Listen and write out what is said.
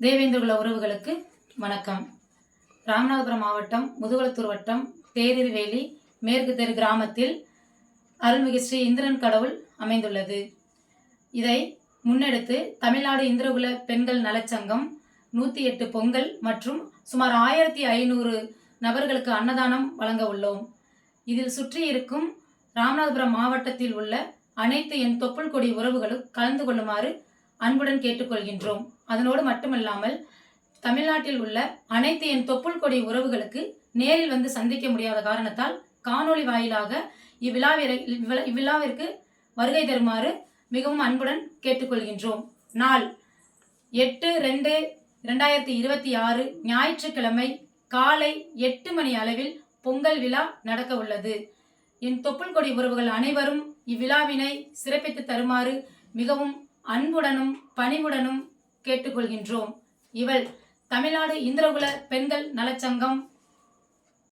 தேவேந்திரகுல உறவுகளுக்கு வணக்கம். ராமநாதபுரம் மாவட்டம் முதுகுளத்தூர் வட்டம் தேரிவேலி மேற்கு தெரு கிராமத்தில் அருள்மிகு ஸ்ரீ இந்திரன் கடவுள் அமைந்துள்ளது. இதை முன்னெடுத்து தமிழ்நாடு இந்திரகுல பெண்கள் நலச்சங்கம் 108 பொங்கல் மற்றும் சுமார் 1500 நபர்களுக்கு அன்னதானம் வழங்க உள்ளோம். இதில் சுற்றி இருக்கும் ராமநாதபுரம் மாவட்டத்தில் உள்ள அனைத்து என் தொப்புள் கொடி உறவுகளும் கலந்து கொள்ளுமாறு அன்புடன் கேட்டுக்கொள்கின்றோம். அதனோடு மட்டுமல்லாமல் தமிழ்நாட்டில் உள்ள அனைத்து என் தொப்புள் கொடி உறவுகளுக்கு நேரில் வந்து சந்திக்க முடியாத காரணத்தால் காணொளி வாயிலாக இவ்விழாவிற்கு வருகை தருமாறு மிகவும் அன்புடன் கேட்டுக்கொள்கின்றோம். நாள் 8/2/2026 ஞாயிற்றுக்கிழமை காலை 8 மணி அளவில் பொங்கல் விழா நடக்க உள்ளது. என் தொப்புள் கொடி உறவுகள் அனைவரும் இவ்விழாவினை சிறப்பித்து தருமாறு மிகவும் அன்புடனும் பணிவுடனும் கேட்டுக்கொள்கின்றோம். இவள் தமிழ்நாடு இந்திரகுல பெண்கள் நலச்சங்கம்